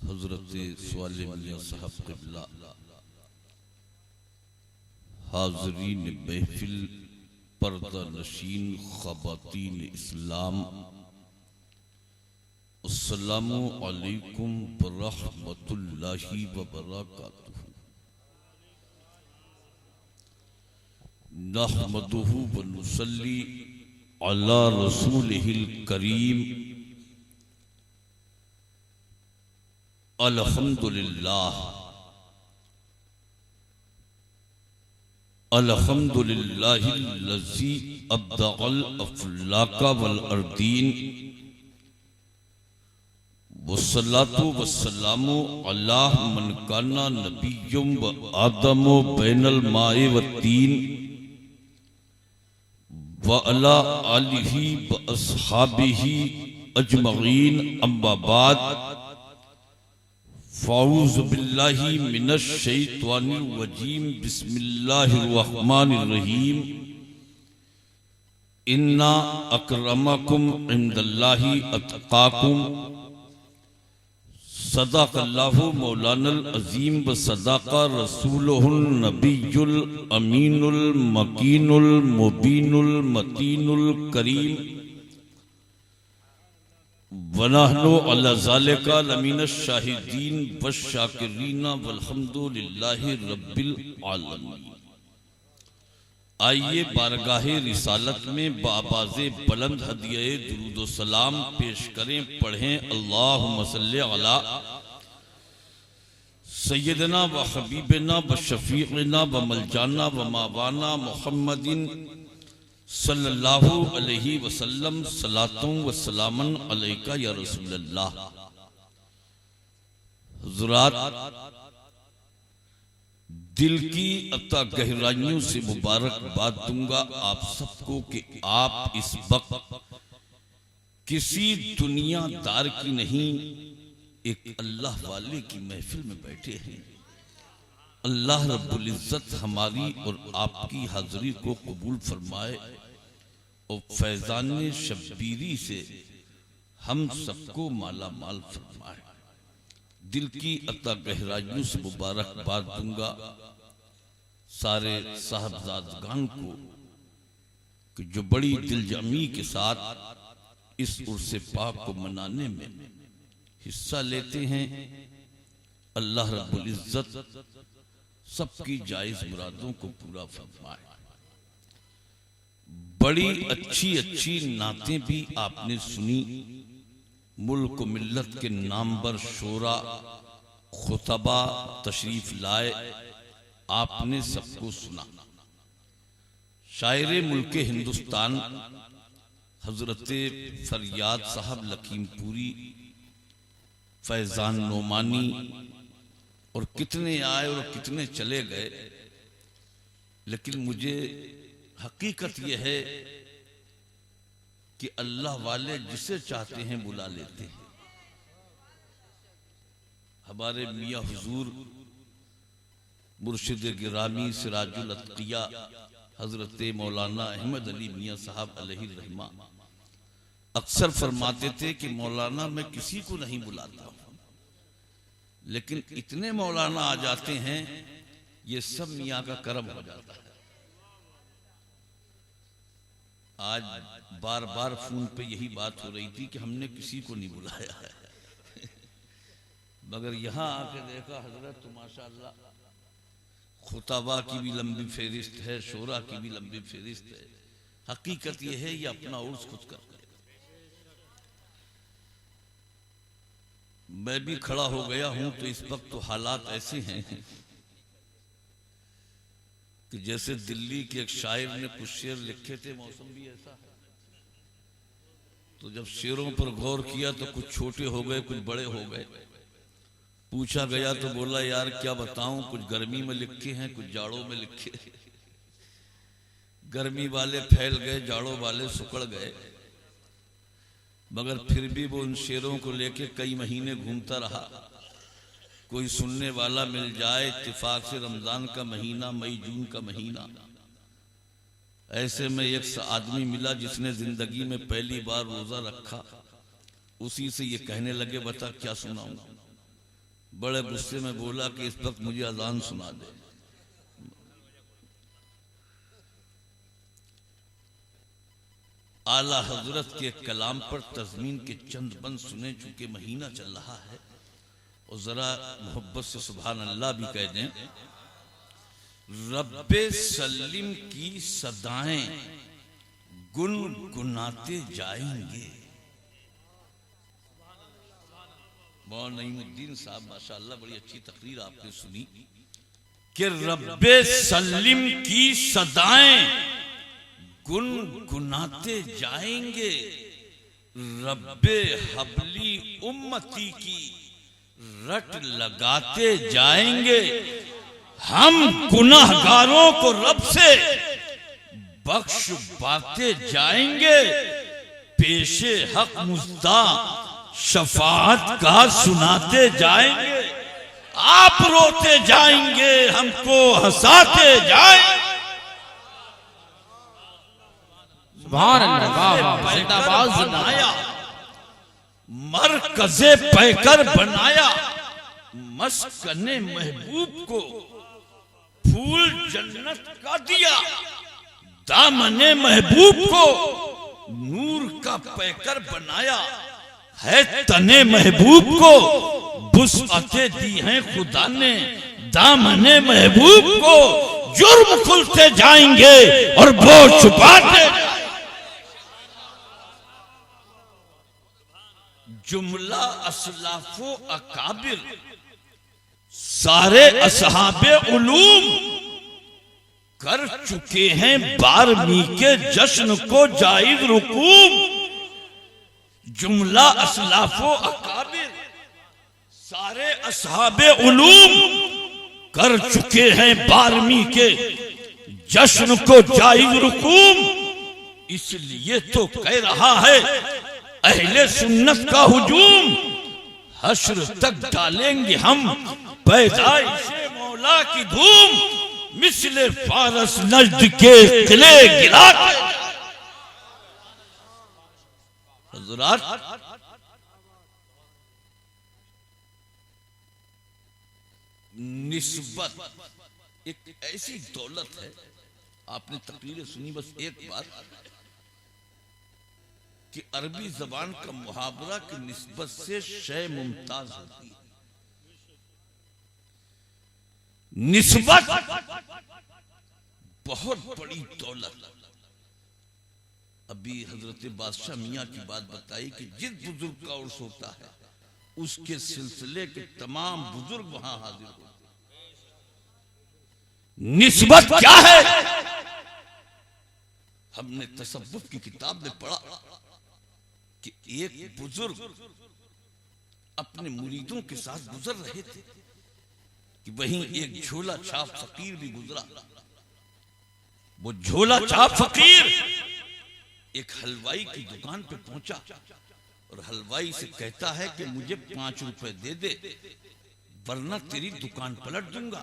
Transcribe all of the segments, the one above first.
हजरत सवाले मियां साहब क़िबला, हाज़रीन महफिल, पर्दा नशीन, ख़वातीन इस्लाम, अस्सलामु अलैकुम वरहमतुल्लाहि वबरकातुहू। नहमदुहू व नुसल्ली अला रसूलिहिल करीम। अल्हम्दुलिल्लाह अल्हम्दुलिल्लाहिल्लज़ी अब्दअल अफ़लाका वल अर्दीन, वस्सलातु वस्सलामु अला मन काना नबिय्युम व आदमु बैनल माए व तीन, व अला आलिही व अस्हाबिही अजमईन, अम्मा बाद। फ़ाऊज़ु बिल्लाहि मिनश शैतानिर रजीम, बिस्मिल्लाहिर रहमानिर रहीम। इन्ना अक्रमकुम इंदल्लाहि अत्क़ाकुम। सदाक़ल्लाहु मौलानल अज़ीम व सदाक़ा रसूलुहुन नबियुल अमीनुल मकीनुल मुबीनुल मतीनुल करीम। वनहनु अला ज़ालिका लमीनश शाहिदीन वश्शाकिरीन वल्हम्दुलिल्लाहि रब्बिल आलमीन। आइए बारगाहे रिसालत में बाबाज़े बुलंद हदिये दुरूद सलाम पेश करें, पढ़ें अल्लाहुम्मा सल्ली अला सय्यदना व हबीबना व शफीक़ना व मलजाना व मावाना मुहम्मदिन सल्लल्लाहु अलैहि वसल्लम। सलातुं व सलामन अलैका या रसूलल्लाह। हुज़ुरात, दिल की अता गहराइयों से मुबारकबाद दूंगा आप सबको कि आप इस वक्त किसी दुनियादार की नहीं, एक अल्लाह वाले की महफिल में बैठे हैं। अल्लाह रब्बुल इज्जत हमारी और आपकी हाजिरी को कबूल फरमाए और फैजान शब्बीरी से हम सबको माला माल फरमाए। दिल की अता गहराइयों से मुबारकबाद दूंगा सारे साहबजादगान को कि जो बड़ी दिलजमी के साथ इस उर्स पाक को मनाने में हिस्सा लेते हैं। अल्लाह रब्बुल इज्जत सबकी जायज मुरादों को पूरा फरमाए। बड़ी अच्छी अच्छी नातें भी आपने सुनी। मुल्क मिल्लत के नामवर शोरा खुतबा तशरीफ लाए, आपने सबको सुना। शायर मुल्क हिंदुस्तान हजरत फरियाद साहब लखीमपुरी, फैजान नोमानी और कितने आए और कितने चले गए, लेकिन मुझे हकीकत यह है कि अल्लाह वाले जिसे चाहते हैं बुला लेते हैं। हमारे मियां हुजूर मुर्शिद गिरामी सिराजुल अत्किया हजरत मौलाना अहमद अली मियां साहब अलैहि रहमा अक्सर फरमाते थे कि मौलाना मैं किसी को नहीं बुलाता हूं, लेकिन इतने मौलाना आ जाते हैं, ये सब मियां का करम हो जाता है। आज बार बार फोन पे यही बात हो रही थी कि हमने किसी को नहीं बुलाया है मगर यहां आके देखा हजरत तो माशाअल्लाह खुतबा की भी लंबी फेरिस्त है, शोरा की भी लंबी फेरिस्त है। हकीकत यह है ये अपना उर्स खुद कर रहे। मैं भी खड़ा हो गया हूं तो इस वक्त तो हालात ऐसे हैं कि जैसे दिल्ली के एक शायर ने कुछ शेर लिखे थे, मौसम भी ऐसा है। तो जब शेरों पर गौर किया तो कुछ छोटे हो गए, कुछ बड़े हो गए। पूछा गया तो बोला यार क्या बताऊं, कुछ गर्मी में लिखे हैं, कुछ जाड़ों में लिखे। गर्मी वाले फैल गए, जाड़ों वाले सुकड़ गए, मगर फिर भी वो उन शेरों को लेके कई महीने घूमता रहा। कोई सुनने वाला मिल जाए, इत्तेफाक से रमजान का महीना, मई जून का महीना, ऐसे में एक आदमी मिला जिसने जिंदगी में पहली बार रोजा रखा। उसी से ये कहने लगे बता क्या सुनाऊं। बड़े गुस्से में बोला कि इस वक्त मुझे अजान सुना दे। आला हजरत के कलाम पर तज़मीन के चंद बंद सुने, चूंकि महीना चल रहा है और जरा मोहब्बत से सुभान अल्लाह भी कह दें। रब्बे सल्लिम की सदाएं गुनगुनाते जाएंगे। मौलाना नईमुद्दीन साहब माशाअल्लाह बड़ी अच्छी तकरीर आपने सुनी कि रब्बे सल्लिम की सदाएं गुनगुनाते जाएंगे, रब्बे हबली उम्मती की रट लगाते जाएंगे। हम गुनाहगारों को रब से बख्श बाते जाएंगे, पेशे हक मुस्ता शफाअत का सुनाते जाएंगे। आप रोते जाएंगे, हमको हंसाते जाएंगे। सुभान अल्लाह, जिंदाबाद बनाया मरकज़े पैकर बनाया, मस्कने महबूब को फूल जन्नत का दिया। दामने महबूब को नूर का पैकर बनाया है, तने महबूब को वुसअतें दी हैं खुदा ने। दामने महबूब को जुर्म खुलते जाएंगे और वो छुपाते। जुमला असलाफो अकाबिर सारे असहाबे उलूम कर चुके हैं 12वीं के जश्न को जायज रुकूम। जुमला असलाफो अकाबिर सारे असहाबे उलूम कर चुके हैं 12वीं के जश्न को जायज रुकूम। इसलिए तो कह रहा है अहले सुन्नत का हुजूम, हश्र तक डालेंगे हम पैदाइशे मौला की धूम। मिसले फारस नजद के किले गिराते। हज़रात, निस्बत एक ऐसी दौलत है। आपने तकरीरें सुनी बस एक बार कि अरबी जबान का मुहावरा की निस्बत से शय मुमताज होती है। निस्बत बहुत बड़ी दौलत। अभी हजरत बादशाह मियाँ की बात बताई कि जिस बुजुर्ग का उर्स होता है उसके सिलसिले के तमाम बुजुर्ग वहां हाजिर होते हैं। निस्बत क्या है? हमने तसव्वुफ की किताब में पढ़ा कि एक बुजुर्ग अपने मुरीदों के साथ गुजर रहे थे कि वहीं एक झोला छाप फकीर भी गुजरा। वो झोला छाप फकीर एक हलवाई की दुकान पे पहुंचा और हलवाई से कहता है कि मुझे 5 रुपए दे दे वरना तेरी दुकान पलट दूंगा।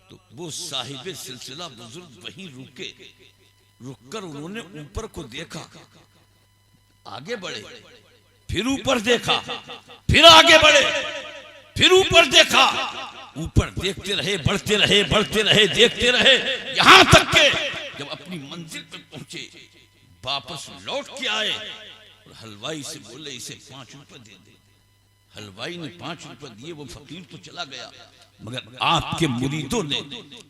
तो वो साहिबे सिलसिला बुजुर्ग वहीं रुके। रुककर उन्होंने ऊपर को देखा, आगे बढ़े, फिर ऊपर देखा, फिर आगे बढ़े, फिर ऊपर देखा, ऊपर देखते रहे, बढ़ते रहे, बढ़ते रहे, देखते रहे, यहां तक के जब अपनी मंजिल पर पहुंचे वापस लौट के आए और हलवाई से बोले इसे 5 रुपए दे दे। हलवाई ने 5 रुपए दिए, वो फकीर तो चला गया, मगर आपके मुरीदों ने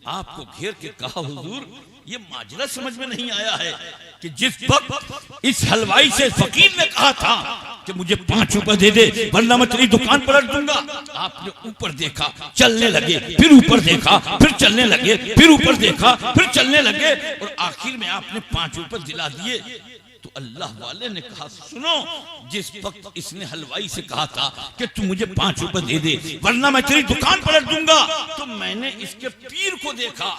आपको घेर के कहा हुजूर ये माजरा समझ में नहीं आया है कि जिस वक्त इस हलवाई से फकीर ने कहा था कि मुझे 5 रुपए दे दे वरना मैं तेरी दुकान पलट दूंगा, आपने ऊपर देखा, चलने लगे, फिर ऊपर देखा, फिर चलने लगे, फिर ऊपर देखा, फिर चलने लगे और आखिर में आपने 5 रुपए दिला दिए। तो अल्लाह वाले ने कहा सुनो, जिस वक्त इसने हलवाई से कहा था कि तू मुझे 5 रुपए दे दे वरना मैं तेरी दुकान पलट दूंगा, तो मैंने इसके पीर को देखा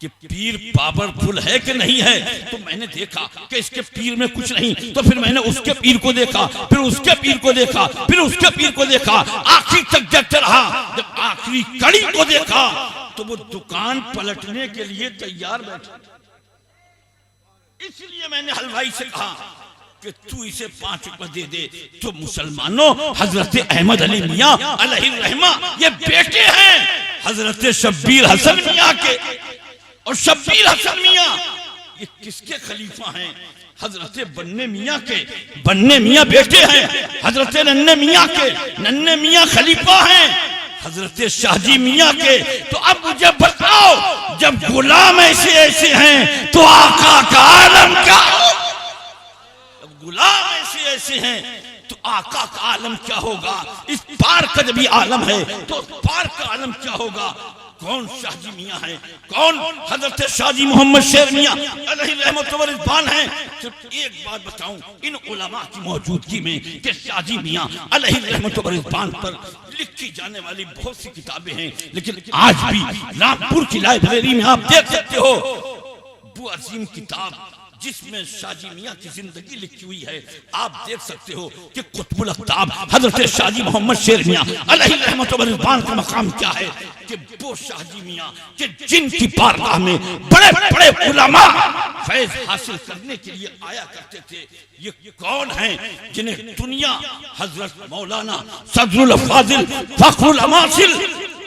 कि पीर पावरफुल है कि नहीं है। तो मैंने देखा कि इसके पीर में कुछ नहीं, तो फिर मैंने उसके पीर को देखा, फिर उसके पीर को देखा, फिर उसके पीर को देखा, आखिर तक देखते रहा। जब आखिरी कड़ी को देखा तो वो दुकान पलटने के लिए तैयार बैठा। इसलिए मैंने हलवाई से कहा कि तू इसे 5 रुपए दे दे। तो मुसलमानों, हजरत अहमद अली मियां अलैहिर्रहमा ये बेटे हैं हजरत शब्बीर हसन मियां के। और शब्बीर हसन मियां ये किसके खलीफा हैं? हजरत बन्ने मियां के। बन्ने मियां बेटे हैं हजरत नन्ने मियां के। नन्ने मियां खलीफा हैं हजरत शाहजी मियां के। तो अब मुझे बताओ, जब गुलाम ऐसे ऐसे हैं तो आका का आलम क्या हो? जब गुलाम ऐसे ऐसे हैं तो आका का आलम क्या होगा? इस पार का जब भी आलम है तो पार का आलम क्या होगा? कौन शाहजी मियां है? कौन हजरत शाहजी मोहम्मद शेर मियां अलैहिर्रहमत व रिज़वान हैं? सिर्फ एक बात बताऊं इन उलमा की मौजूदगी में कि शाहजी मियां अलैहिर्रहमत व रिज़वान पर लिखी जाने वाली बहुत सी किताबें हैं, लेकिन आज भी रामपुर की लाइब्रेरी में आप देख सकते हो वो अजीम किताब जिसमें शाहजी मियां की जिंदगी लिखी हुई है। आप देख सकते हो कि कुतुबुल अक़ताब हजरत शाहजी मोहम्मद शेर मियां अलैहिर्रहमत व रिज़वान का मकाम क्या है कि वो शाहजी मियां कि जिनकी बारगाह में बड़े बड़े उलमा फैज हासिल करने के लिए आया करते थे। ये कौन हैं जिन्हें दुनिया हजरत मौलाना सदरुल फाजिल फखरुल अमासिल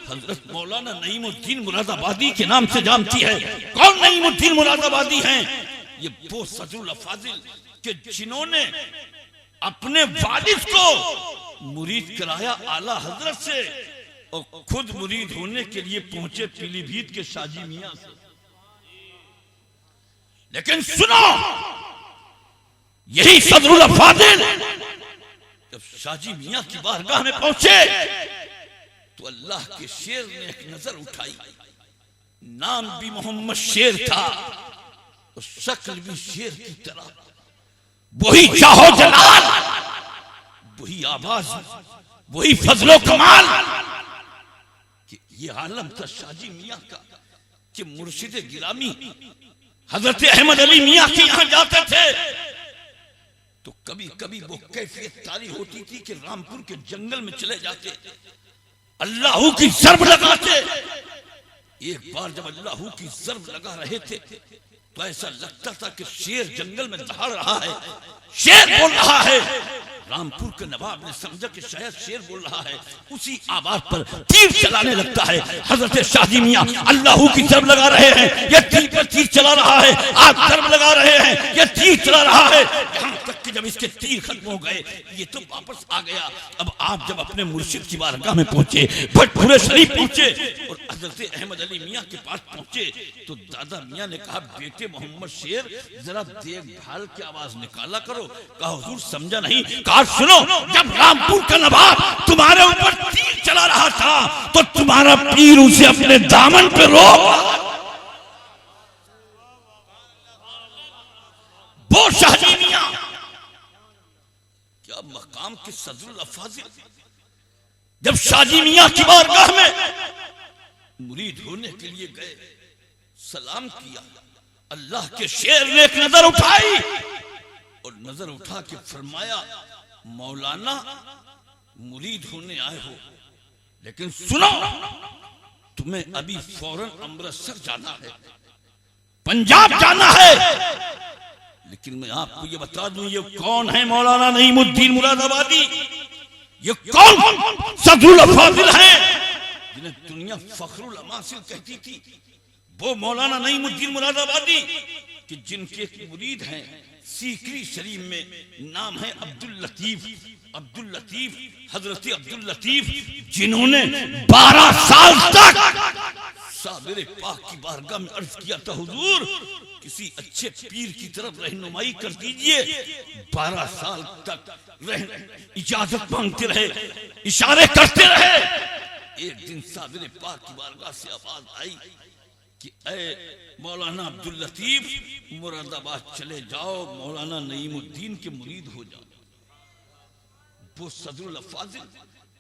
हजरत मौलाना नईमुद्दीन मुरादाबादी के नाम से जानती है? कौन नईमुद्दीन मुरादाबादी हैं? ये वो सदरुल फाजिल के जिन्होंने अपने वालिद को मुरीद कराया आला हजरत से और खुद मुरीद होने के लिए पहुंचे पीलीभीत के शाहजी मियां से। लेकिन सुनो, यही सदरुल फाजिल जब शाहजी मियां की बारगाह में पहुंचे तो अल्लाह के शेर ने एक नजर उठाई। नाम भी मोहम्मद शेर था और शक्ल भी शेर की तरह। वही चाहो जलाल, वही आवाज, वही फजलो कमाल कि ये आलम था शाहजी मियां का कि मुर्शिद गिरामी हजरत अहमद अली मियां के यहां जाते थे तो कभी कभी वो कैफियत तारी होती थी कि रामपुर के जंगल में चले जाते, अल्लाह की ज़र्ब लगाते। एक बार जब अल्लाह की ज़र्ब लगा रहे थे तो ऐसा लगता था कि शेर जंगल में दहाड़ रहा है, शेर बोल रहा है। रामपुर के नवाब ने समझा कि शायद शेर बोल रहा है, उसी आवाज पर तीर चलाने लगता है। हजरत शाहजी मियां अल्लाह की ज़र्ब लगा रहे हैं, ये तीर पर तीर चला रहा है, आप ज़र्ब लगा रहे हैं, ये तीर चला रहा है। यहाँ तक कि जब इसके तीर खत्म हो गए ये तो वापस आ गया। अब आप जब अपने मुर्शिद की बारगाह में पहुंचे, भटपुरे शरीफ पहुंचे और हजरत अहमद अली मियां के पास पहुंचे तो दादा मियां ने कहा, बेटे मोहम्मद शेर जरा देखभाल की आवाज निकाला करो। कहा हुजूर समझा नहीं। कहा सुनो, जब रामपुर का नवाब तुम्हारे ऊपर तीर चला रहा था तो तुम्हारा पीर उसे अपने दामन पे रोक। वो शाहजी मियां क्या मकाम के सदरुल फाजिल जब शाहजी मियां की बारगाह में मुरीद होने के लिए गए, सलाम किया। अल्लाह के शेर ने एक नजर उठाई और नजर उठा के फरमाया, मौलाना मुरीद होने आए हो, लेकिन सुनो तुम्हें अभी फौरन अमृतसर जाना है, पंजाब जाना है। लेकिन मैं आपको ये बता दूं, ये कौन है मौलाना नईमुद्दीन मुरादाबादी? ये कौन सदरुल फाजिल हैं जिन्हें दुनिया फखरुल अमासिल कहती थी? वो मौलाना नईमुद्दीन मुरादाबादी कि जिनके मुरीद हैं सीकरी शरीफ में, नाम है अब्दुल लतीफ। अब्दुल लतीफ, हजरत अब्दुल लतीफ जिन्होंने 12 साल तक साबिर पाक की बारगाह में अर्ज किया था, हुजूर किसी अच्छे पीर की तरफ रहनुमाई कर दीजिए। 12 साल तक इजाजत मांगते रहे, इशारे करते रहे। एक दिन साबिर पाक की बारगाह से आवाज आई कि ऐ मौलाना अब्दुल लतीफ मुरादाबाद चले जाओ, मौलाना नईमुद्दीन के मुरीद हो जाओ। वो सदरुल फाजिल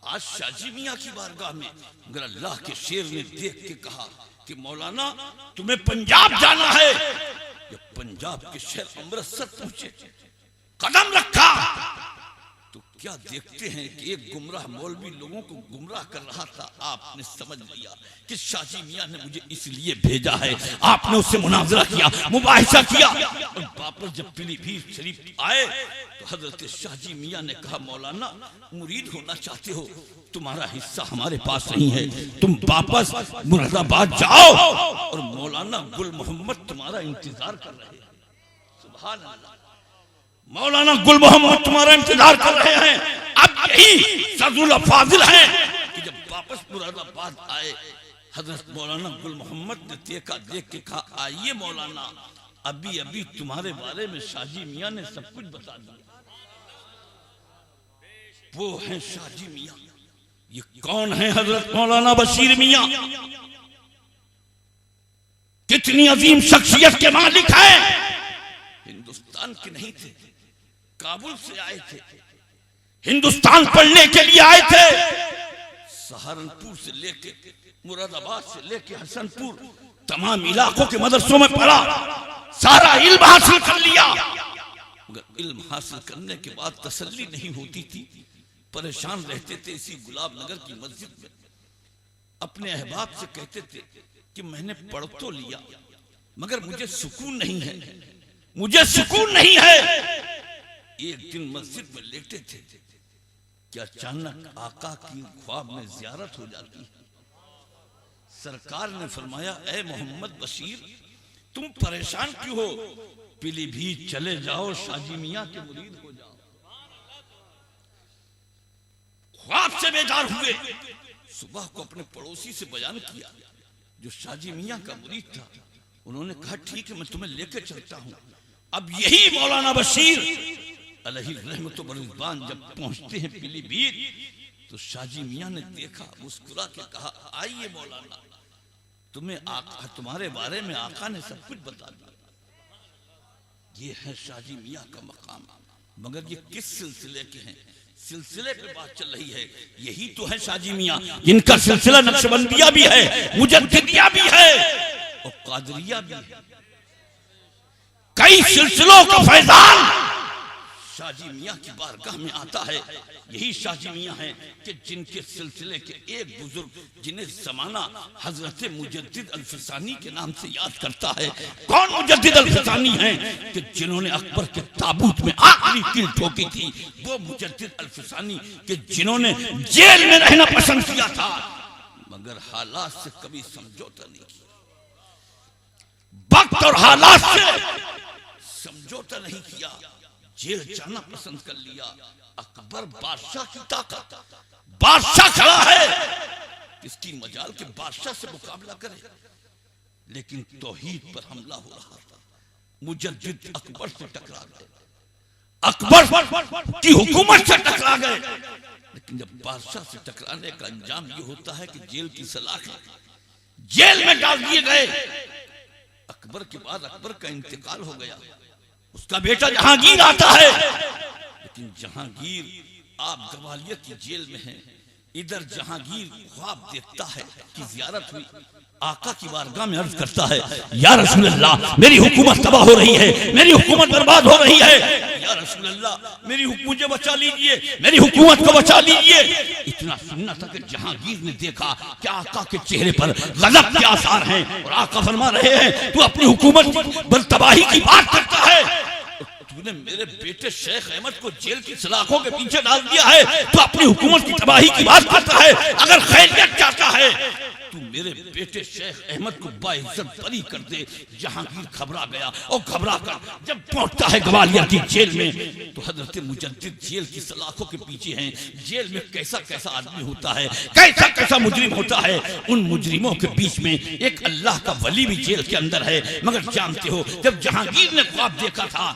आज शाहजी मियां की बारगाह में, मगर अल्लाह के शेर ने देख के कहा कि मौलाना तुम्हें पंजाब जाना है। जब पंजाब के शहर अमृतसर पहुंचे, कदम रखा तो क्या देखते हैं कि एक गुमराह मौलवी लोगों को गुमराह कर रहा था। आपने समझ लिया कि शाजी मियां ने मुझे इसलिए भेजा है। आपने उससे मुनाजरा किया, मुबाहिसा किया, और वापस जब पीलीभीत शरीफ आए तो हजरत शाजी मियां ने कहा, मौलाना मुरीद होना चाहते हो, तुम्हारा हिस्सा हमारे पास नहीं है, तुम वापस मुरादाबाद जाओ और मौलाना गुल मोहम्मद तुम्हारा इंतजार कर रहे हैं। सुभान अल्लाह, मौलाना गुल मोहम्मद तुम्हारा इंतजार कर रहे हैं। अब यही सदुल फाजिल है कि जब वापस मुरादाबाद आए, हजरत मौलाना गुल मोहम्मद ने देखा, देख के कहा, आइए मौलाना, अभी अभी तुम्हारे बारे में शाजी मियां ने सब कुछ बता दिया। वो हैं शाजी मियां। ये कौन है? हजरत मौलाना बशीर मियां। कितनी अजीम शख्सियत के मालिक हैं। हिंदुस्तान के नहीं थे, काबुल से आए थे, हिंदुस्तान पढ़ने के लिए आए थे। सहारनपुर से लेके मुरादाबाद से लेके हसनपुर तमाम इलाकों के मदरसों में पढ़ा, सारा इल्म हासिल कर लिया। मगर इल्म हासिल करने के बाद तसल्ली नहीं होती थी, परेशान रहते थे। इसी गुलाब नगर की मस्जिद में अपने अहबाब से कहते थे कि मैंने पढ़ तो लिया मगर मुझे सुकून नहीं है, मुझे सुकून नहीं है। एक दिन मस्जिद में लेटे थे कि अचानक आका की ख्वाब में ज़ियारत हो जाती है। सरकार ने फरमाया, ए मोहम्मद बशीर, तुम परेशान क्यों हो? पीलीभीत चले जाओ, शाजी मियां के मुरीद हो जाओ। ख्वाब से बेदार हुए, सुबह को अपने पड़ोसी से बयान किया जो शाजी मियां का मुरीद था। उन्होंने कहा, ठीक है, मैं तुम्हें लेकर चलता हूं। अब यही मौलाना बशीर अलैहि रहमत व रिज़वान जब पहुंचते हैं पीलीभीत, तो शाजी मियां ने देखा, मुस्कुरा के कहा, आइए मौलाना, तुम्हें आका, तुम्हारे बारे में आका ने सब कुछ बता दिया। ये है शाजी मियां का मकाम। मगर ये किस सिलसिले के हैं? सिलसिले पे बात चल रही है। यही तो है शाजी मियां जिनका सिलसिला नक्शबंदिया भी है, मुजद्दिदिया भी है और कादरिया भी है। कई सिलसिलों का फैजान शाजी मियां की बारगाह में आता है। यही शाजी मियां हैं कि जिनके सिलसिले के एक बुजुर्ग, जिन्हें जमाना हजरत मुजद्दिद अल-फिसानी के नाम से याद करता है। कौन मुजद्दिद अल-फिसानी हैं? कि जिन्होंने अकबर के ताबूत में आखिरी कील ठोकी थी। वो मुजद्दिद अल-फिसानी कि जिन्होंने जेल में रहना पसंद किया था मगर हालात से कभी समझौता नहीं किया, वक्त और हालात से समझौता नहीं किया, जेल जाना पसंद कर लिया। अकबर बादशाह की ताकत, बादशाह खड़ा है, किसकी मजाल के बादशाह से मुकाबला करे। लेकिन तौहीद पर हमला हो रहा था, मुजद्दिद अकबर से टकरा गए, अकबर की हुकूमत से टकरा गए। लेकिन जब बादशाह से टकराने का अंजाम ये होता है कि जेल की सलाखें, जेल में डाल दिए गए। अकबर के बाद अकबर का इंतकाल हो गया, उसका बेटा जहांगीर आता है। लेकिन जहांगीर आप ग्वालियर की जेल में हैं, इधर जहांगीर ख्वाब देखता है कि जियारत हुई, आका की बारगाह में अर्ज करता है, या रसूल अल्लाह, मेरी हुकूमत तबाह हो रही है, मेरी हुकूमत बर्बाद हो रही है, या रसूल अल्लाह, मेरी मुझे बचा लीजिए, मेरी हुकूमत को बचा लीजिए। इतना सुनना था कि जहांगीर ने देखा कि आका के चेहरे पर गज़ब के आसार हैं और आका फरमा रहे हैं, तू अपनी हुकूमत तबाही की बात करता है, तूने मेरे बेटे शेख अहमद को जेल की सलाखों के पीछे डाल दिया है, तू अपनी हुकूमत की तबाही की बात करता है। अगर खैरियत चाहता है तू मेरे बेटे शेख अहमद को बाइज्जत बरी कर दे। जहांगीर घबरा गया और घबरा कर जब पहुंचता है ग्वालियर की जेल में, तो हजरत मुजद्दिद जेल की सलाखों के पीछे हैं। जेल में कैसा कैसा आदमी होता है, कैसा कैसा मुजरिम होता है। उन मुजरिमों के बीच में एक अल्लाह का वली भी जेल के अंदर है। मगर जानते हो, जब जहांगीर ने ख्वाब देखा था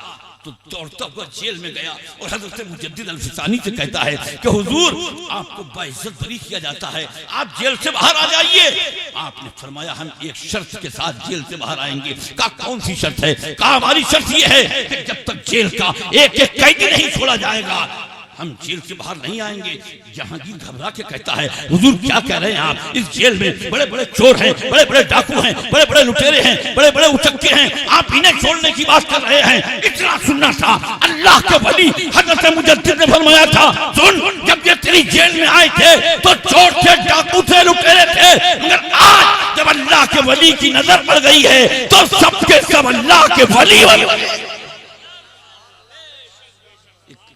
तो दौड़ता हुआ जेल में गया और हजरत मुजद्दिद अल-फिसानी से कहता है कि हुजूर, आपको बाइज्जत बरी किया जाता है, आप जेल से बाहर आ जाइए। आपने फरमाया, हम एक शर्त के साथ जेल से बाहर आएंगे। कहा, कौन सी शर्त है? कहा, हमारी शर्त यह है कि जब तक जेल का एक एक कैदी नहीं छोड़ा जाएगा, हम जेल से बाहर नहीं आएंगे। जहांगीर घबरा के कहता है, हुजूर क्या कह रहे हैं आप? इस जेल में बड़े बड़े चोर हैं, बड़े बड़े डाकू हैं, बड़े बड़े लुटेरे हैं, बड़े बड़े उचक्के हैं, आप इन्हें छोड़ने की बात कर रहे हैं। इतना सुनना था। अल्लाह के वली हजरत मुजद्दिद ने फरमाया था, सुन, जब ये तेरी जेल में आए थे तो चोर थे, डाकू थे, लुटेरे थे, मगर आज जब अल्लाह के वली की नजर पड़ गई है तो सबके सब अल्लाह के वली बन गए।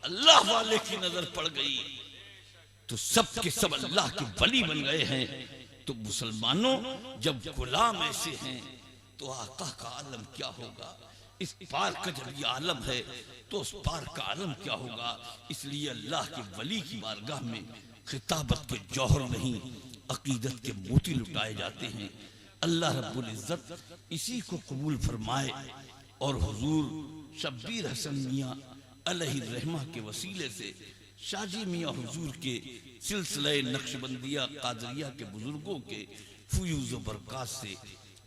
अल्लाह वाले की नजर पड़ गई तो सब के सब अल्लाह के वली बन गए हैं। तो मुसलमानों, जब गुलाम ऐसे हैं तो आका का आलम क्या होगा? इस पार का जब ये आलम है तो उस पार का आलम क्या होगा? इसलिए अल्लाह के वली की बारगाह में खिताबत के जौहर नहीं, अकीदत के मोती लुटाए जाते हैं। अल्लाह रब्बुल इज्जत इसी को कबूल फरमाए और हुजूर शब्बीर हसन मियां अलैहि रहमा के वसीले से शाजी मियां हुजूर के सिलसिले नक्शबंदिया कादरिया के बुजुर्गों के फयूज़ व बरक़ात से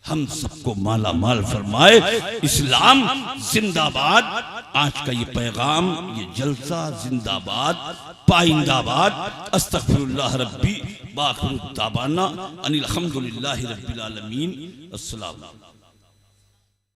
हम सबको माला माल फरमाए। इस्लाम जिंदाबाद। आज का ये पैगाम, ये जलसा जिंदाबाद, पाइंदाबाद। अस्तगफिरुल्लाह रब्बी बाखिरु दावाना अनिल हम्दुलिल्लाहि रब्बिल आलमीन। अस्सलाम।